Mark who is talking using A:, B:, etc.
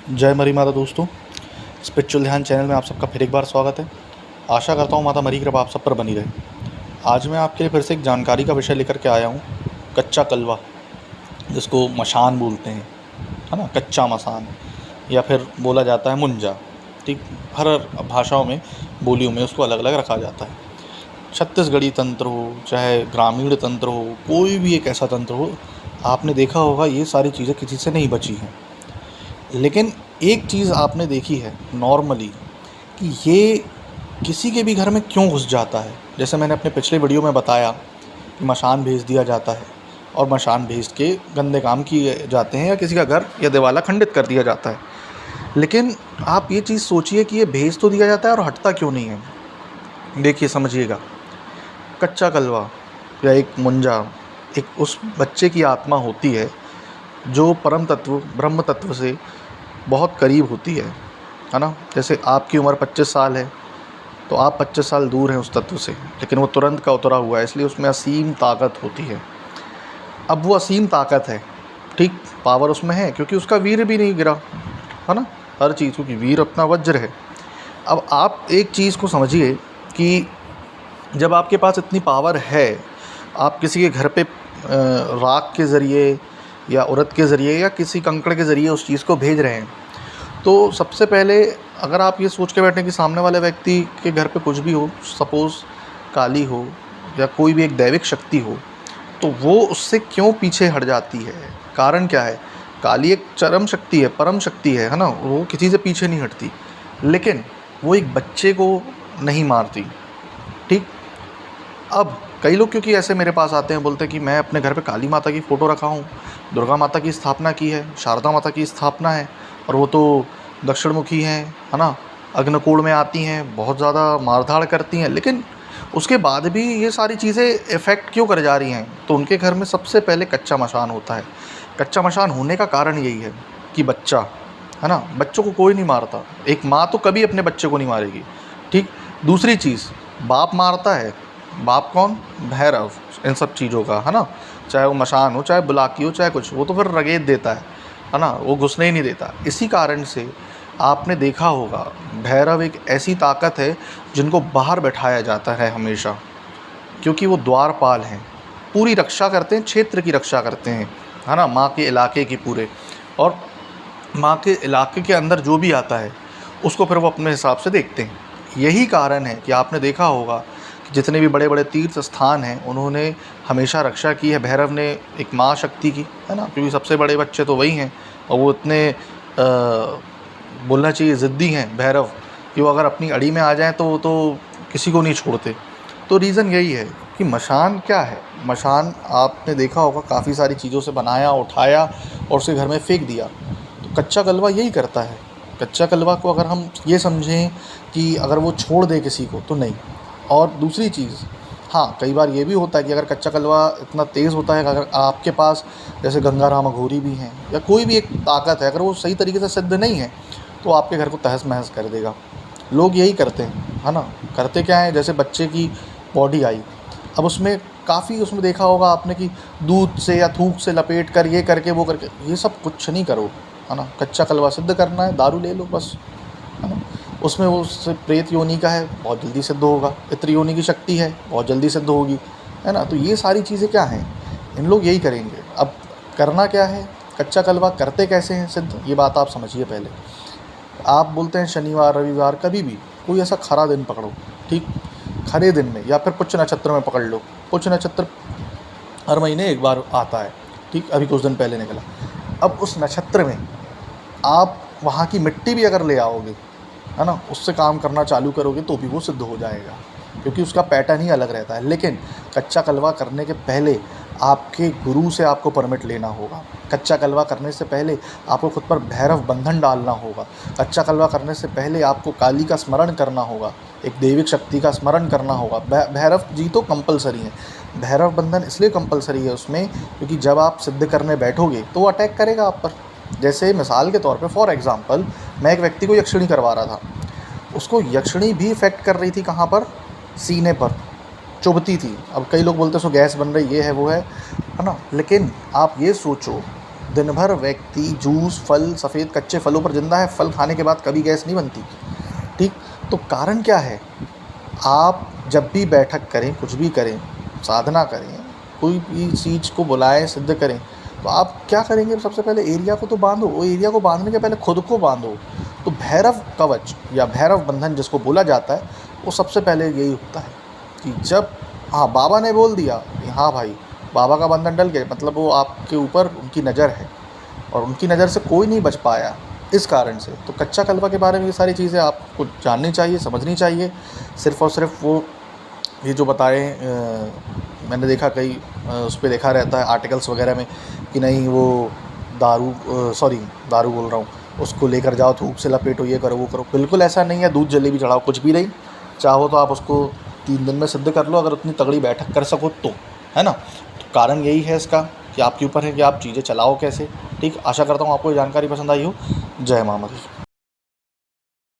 A: जय मरी माता दोस्तों, स्पिरिचुअल ध्यान चैनल में आप सबका फिर एक बार स्वागत है। आशा करता हूँ माता मरी कृपा आप सब पर बनी रहे। आज मैं आपके लिए फिर से एक जानकारी का विषय लेकर के आया हूँ। कच्चा कलवा, जिसको मशान बोलते हैं, है ना, कच्चा मसान, या फिर बोला जाता है मुंजा। ठीक, हर भाषाओं में, बोलियों में उसको अलग अलग रखा जाता है। छत्तीसगढ़ी तंत्र हो, चाहे ग्रामीण तंत्र हो, कोई भी एक ऐसा तंत्र हो, आपने देखा होगा ये सारी चीज़ें किसी से नहीं बची हैं। लेकिन एक चीज़ आपने देखी है नॉर्मली, कि ये किसी के भी घर में क्यों घुस जाता है। जैसे मैंने अपने पिछले वीडियो में बताया कि मशान भेज दिया जाता है और मशान भेज के गंदे काम किए जाते हैं, या किसी का घर या दिवाला खंडित कर दिया जाता है। लेकिन आप ये चीज़ सोचिए कि ये भेज तो दिया जाता है और हटता क्यों नहीं है। देखिए, समझिएगा, कच्चा कलवा या एक मुंजा एक उस बच्चे की आत्मा होती है जो परम तत्व ब्रह्म तत्व से बहुत करीब होती है ना। जैसे आपकी उम्र 25 साल है, तो आप 25 साल दूर हैं उस तत्व से, लेकिन वो तुरंत का उतरा हुआ है, इसलिए उसमें असीम ताकत होती है। अब वो असीम ताकत है, ठीक, पावर उसमें है, क्योंकि उसका वीर भी नहीं गिरा, है ना, हर चीज़, क्योंकि वीर अपना वज्र है। अब आप एक चीज़ को समझिए कि जब आपके पास इतनी पावर है, आप किसी के घर पे राख के ज़रिए या उरद के ज़रिए या किसी कंकड़ के ज़रिए उस चीज़ को भेज रहे हैं, तो सबसे पहले अगर आप ये सोच के बैठें कि सामने वाले व्यक्ति के घर पे कुछ भी हो, सपोज़ काली हो या कोई भी एक दैविक शक्ति हो, तो वो उससे क्यों पीछे हट जाती है, कारण क्या है। काली एक चरम शक्ति है, परम शक्ति है ना, वो किसी से पीछे नहीं हटती, लेकिन वो एक बच्चे को नहीं मारती। ठीक, अब कई लोग क्योंकि ऐसे मेरे पास आते हैं, बोलते हैं कि मैं अपने घर पे काली माता की फ़ोटो रखा हूँ, दुर्गा माता की स्थापना की है, शारदा माता की स्थापना है, और वो तो दक्षिणमुखी हैं, है ना, अग्निकोण में आती हैं, बहुत ज़्यादा मारधाड़ करती हैं, लेकिन उसके बाद भी ये सारी चीज़ें इफ़ेक्ट क्यों कर जा रही हैं। तो उनके घर में सबसे पहले कच्चा मशान होता है। कच्चा मशान होने का कारण यही है कि बच्चा, है ना, बच्चों को कोई नहीं मारता, एक माँ तो कभी अपने बच्चे को नहीं मारेगी। ठीक, दूसरी चीज़, बाप मारता है। बाप कौन? भैरव, इन सब चीज़ों का, है ना, चाहे वो मशान हो, चाहे बुलाकी हो, चाहे कुछ, वो तो फिर रगेद देता है ना, वो घुसने ही नहीं देता। इसी कारण से आपने देखा होगा, भैरव एक ऐसी ताकत है जिनको बाहर बैठाया जाता है हमेशा, क्योंकि वो द्वारपाल हैं, पूरी रक्षा करते हैं, क्षेत्र की रक्षा करते हैं, है ना, माँ के इलाके की पूरे, और माँ के इलाके के अंदर जो भी आता है उसको फिर वो अपने हिसाब से देखते हैं। यही कारण है कि आपने देखा होगा कि जितने भी बड़े बड़े तीर्थ स्थान हैं, उन्होंने हमेशा रक्षा की है भैरव ने, एक माँ शक्ति की, है ना, क्योंकि सबसे बड़े बच्चे तो वही हैं, और वो इतने बोलना चाहिए ज़िद्दी हैं भैरव, कि वो अगर अपनी अड़ी में आ जाएँ तो वो तो किसी को नहीं छोड़ते। तो रीज़न यही है कि मशान क्या है। मशान आपने देखा होगा काफ़ी सारी चीज़ों से बनाया, उठाया और उसके घर में फेंक दिया। तो कच्चा कलवा यही करता है। कच्चा कलवा को अगर हम ये समझें कि अगर वो छोड़ दे किसी को, तो नहीं। और दूसरी चीज़, हाँ, कई बार ये भी होता है कि अगर कच्चा कलवा इतना तेज़ होता है कि अगर आपके पास जैसे गंगाराम अघोरी भी हैं या कोई भी एक ताकत है, अगर वो सही तरीके से सिद्ध नहीं है, तो आपके घर को तहस-महस कर देगा। लोग यही करते हैं, है ना। करते क्या है, जैसे बच्चे की बॉडी आई, अब उसमें काफ़ी, उसमें देखा होगा आपने कि दूध से या थूक से लपेट कर, ये करके वो करके, ये सब कुछ नहीं करो, है ना। कच्चा कलवा सिद्ध करना है, दारू ले लो बस, है ना। उसमें वो उससे प्रेत योनि का है, बहुत जल्दी सिद्ध होगा। पितृ योनि की शक्ति है, बहुत जल्दी सिद्ध होगी, है ना। तो ये सारी चीज़ें क्या हैं, इन लोग यही करेंगे। अब करना क्या है, कच्चा कलवा करते कैसे हैं सिद्ध, ये बात आप समझिए पहले। आप बोलते हैं शनिवार रविवार, कभी भी कोई ऐसा खरा दिन पकड़ो, ठीक, खरे दिन में, या फिर पुष्य नक्षत्र में पकड़ लो। पुष्य नक्षत्र हर महीने एक बार आता है, ठीक, अभी कुछ दिन पहले निकला। अब उस नक्षत्र में आप वहाँ की मिट्टी भी अगर ले आओगे, है ना, उससे काम करना चालू करोगे, तो भी वो सिद्ध हो जाएगा, क्योंकि उसका पैटर्न ही अलग रहता है। लेकिन कच्चा कलवा करने के पहले आपके गुरु से आपको परमिट लेना होगा। कच्चा कलवा करने से पहले आपको खुद पर भैरव बंधन डालना होगा। कच्चा कलवा करने से पहले आपको काली का स्मरण करना होगा, एक दैविक शक्ति का स्मरण करना होगा। भैरव जी तो कंपलसरी हैं। भैरव बंधन इसलिए कंपलसरी है उसमें, क्योंकि जब आप सिद्ध करने बैठोगे तो वो अटैक करेगा आप पर। जैसे मिसाल के तौर पे, फॉर एग्ज़ाम्पल, मैं एक व्यक्ति को यक्षिणी करवा रहा था, उसको यक्षिणी भी इफ़ेक्ट कर रही थी, कहाँ पर? सीने पर चुभती थी। अब कई लोग बोलते हैं सो गैस बन रही, ये है वो है ना। लेकिन आप ये सोचो दिन भर व्यक्ति जूस, फल, सफ़ेद कच्चे फलों पर ज़िंदा है। फल खाने के बाद कभी गैस नहीं बनती। ठीक, तो कारण क्या है? आप जब भी बैठक करें, कुछ भी करें, साधना करें, कोई भी चीज़ को बुलाएं, सिद्ध करें, तो आप क्या करेंगे? सबसे पहले एरिया को तो बांधो। वो एरिया को बांधने के पहले खुद को बांधो। तो भैरव कवच या भैरव बंधन जिसको बोला जाता है, वो सबसे पहले यही होता है कि जब हाँ बाबा ने बोल दिया कि हाँ भाई बाबा का बंधन डल गया, मतलब वो आपके ऊपर उनकी नज़र है और उनकी नज़र से कोई नहीं बच पाया इस कारण से। तो कच्चा कलवा के बारे में ये सारी चीज़ें आपको जाननी चाहिए, समझनी चाहिए। सिर्फ़ और सिर्फ वो ये जो बताए मैंने देखा कई उस पे देखा रहता है आर्टिकल्स वगैरह में कि नहीं वो दारू बोल रहा हूँ, उसको लेकर जाओ, धूप से लपेटो, ये करो, वो करो। बिल्कुल ऐसा नहीं है। दूध जलेबी चढ़ाओ, कुछ भी नहीं। चाहो तो आप उसको 3 दिन में सिद्ध कर लो, अगर उतनी तगड़ी बैठक कर सको तो, है ना? तो कारण यही है इसका कि आपके ऊपर है कि आप चीज़ें चलाओ कैसे। ठीक, आशा करता हूँ आपको ये जानकारी पसंद आई हो। जय माँ मरी।